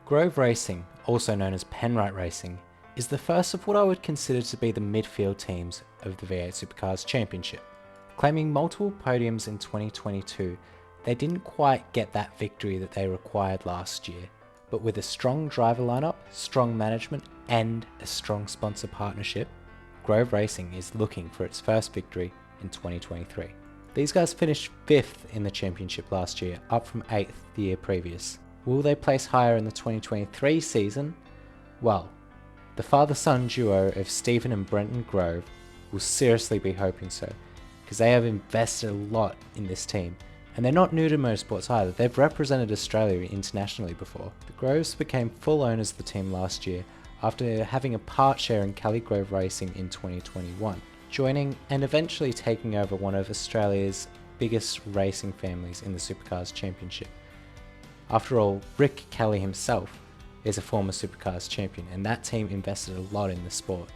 Grove Racing, also known as Penrite Racing, is the first of what I would consider to be the midfield teams of the V8 Supercars Championship. Claiming multiple podiums in 2022, they didn't quite get that victory that they required last year, but with a strong driver lineup, strong management, and a strong sponsor partnership, Grove Racing is looking for its first victory in 2023. These guys finished 5th in the championship last year, up from 8th the year previous. Will they place higher in the 2023 season? Well, the father-son duo of Stephan and Brenton Grove will seriously be hoping so, because they have invested a lot in this team, and they're not new to motorsports either. They've represented Australia internationally before. The Groves became full owners of the team last year after having a part share in Kelly Grove Racing in 2021, joining and eventually taking over one of Australia's biggest racing families in the Supercars Championship. After all, Rick Kelly himself is a former Supercars champion, and that team invested a lot in the sport.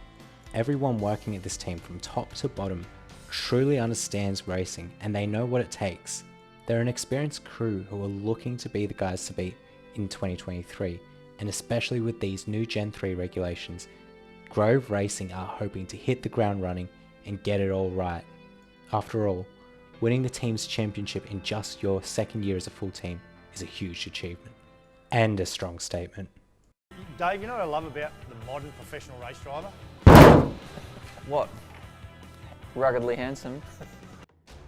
Everyone working at this team from top to bottom truly understands racing, and they know what it takes. They're an experienced crew who are looking to be the guys to beat in 2023, and especially with these new Gen 3 regulations, Grove Racing are hoping to hit the ground running and get it all right. After all, winning the team's championship in just your second year as a full team is a huge achievement and a strong statement. Dave, you know what I love about the modern professional race driver? What? Ruggedly handsome.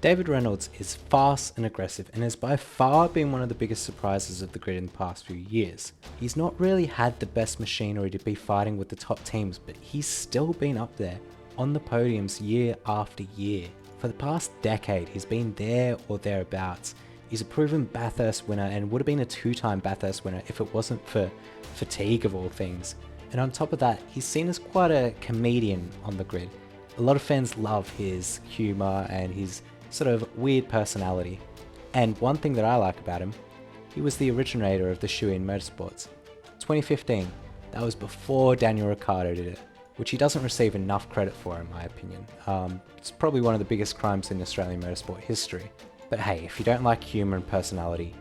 David Reynolds is fast and aggressive and has by far been one of the biggest surprises of the grid in the past few years. He's not really had the best machinery to be fighting with the top teams, but he's still been up there on the podiums year after year. For the past decade, he's been there or thereabouts. He's a proven Bathurst winner and would have been a 2-time Bathurst winner if it wasn't for fatigue of all things. And on top of that, he's seen as quite a comedian on the grid. A lot of fans love his humour and his sort of weird personality. And one thing that I like about him, he was the originator of the shoe-in motorsports. 2015, that was before Daniel Ricciardo did it, which he doesn't receive enough credit for in my opinion. It's probably one of the biggest crimes in Australian motorsport history. But hey, if you don't like humour and personality,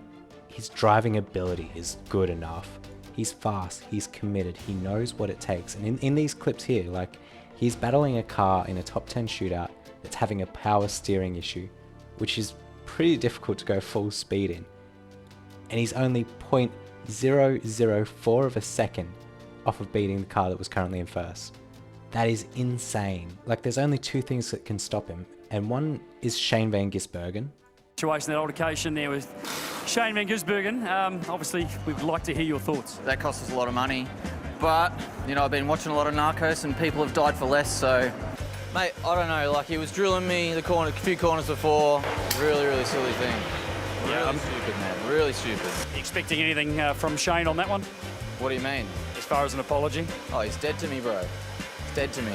his driving ability is good enough. He's fast, he's committed, he knows what it takes. And in these clips here, like, he's battling a car in a top 10 shootout that's having a power steering issue, which is pretty difficult to go full speed in. And he's only 0.004 of a second off of beating the car that was currently in first. That is insane. Like, there's only 2 things that can stop him, and one is Shane Van Gisbergen. Situation, that altercation there with Shane Van Gisbergen. Obviously, we'd like to hear your thoughts. That cost us a lot of money, but, you know, I've been watching a lot of Narcos and people have died for less, so... Mate, I don't know, like, he was drilling me a few corners before. Really, really silly thing. Yeah, really stupid, man. Really stupid. Expecting anything from Shane on that one? What do you mean? As far as an apology? Oh, he's dead to me, bro. He's dead to me.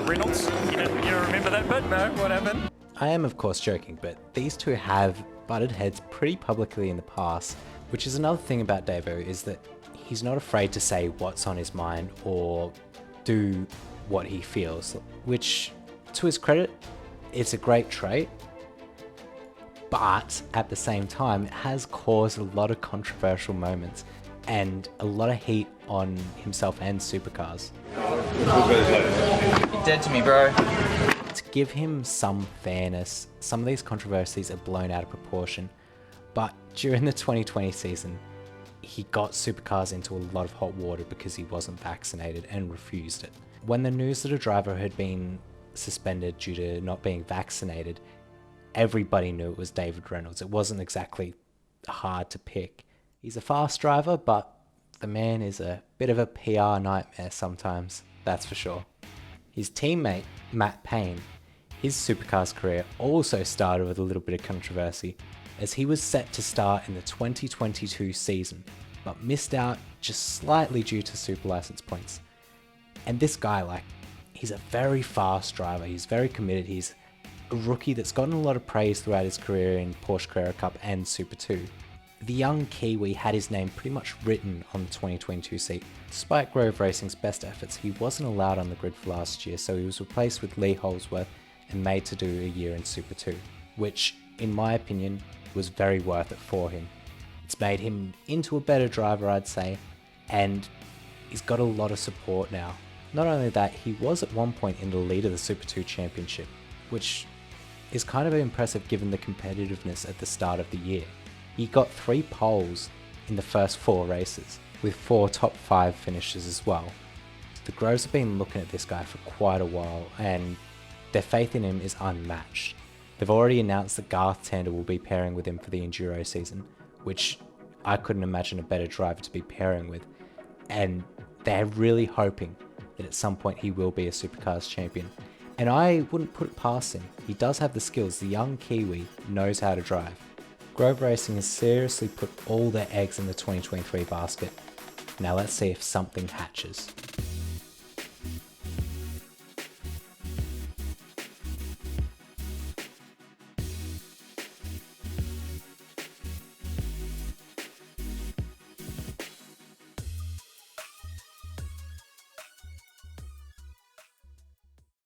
Reynolds, you don't remember that bit? No, what happened? I am of course joking, but these two have butted heads pretty publicly in the past, which is another thing about Davo, is that he's not afraid to say what's on his mind or do what he feels, which, to his credit, it's a great trait, but at the same time, it has caused a lot of controversial moments and a lot of heat on himself and Supercars. You're dead to me, bro. To give him some fairness, some of these controversies are blown out of proportion, but during the 2020 season, he got Supercars into a lot of hot water because he wasn't vaccinated and refused it. When the news that a driver had been suspended due to not being vaccinated, everybody knew it was David Reynolds. It wasn't exactly hard to pick. He's a fast driver, but the man is a bit of a PR nightmare sometimes, that's for sure. His teammate, Matt Payne, his Supercars career also started with a little bit of controversy, as he was set to start in the 2022 season, but missed out just slightly due to super license points. And this guy, like, he's a very fast driver, he's very committed, he's a rookie that's gotten a lot of praise throughout his career in Porsche Carrera Cup and Super 2. The young Kiwi had his name pretty much written on the 2022 seat. Despite Grove Racing's best efforts, he wasn't allowed on the grid for last year, so he was replaced with Lee Holsworth and made to do a year in Super 2, which, in my opinion, was very worth it for him. It's made him into a better driver, I'd say, and he's got a lot of support now. Not only that, he was at one point in the lead of the Super 2 Championship, which is kind of impressive given the competitiveness at the start of the year. He got 3 poles in the first 4 races, with 4 top 5 finishes as well. The Groves have been looking at this guy for quite a while, and their faith in him is unmatched. They've already announced that Garth Tander will be pairing with him for the Enduro season, which I couldn't imagine a better driver to be pairing with, and they're really hoping that at some point he will be a Supercars champion. And I wouldn't put it past him. He does have the skills. The young Kiwi knows how to drive. Grove Racing has seriously put all their eggs in the 2023 basket. Now let's see if something hatches.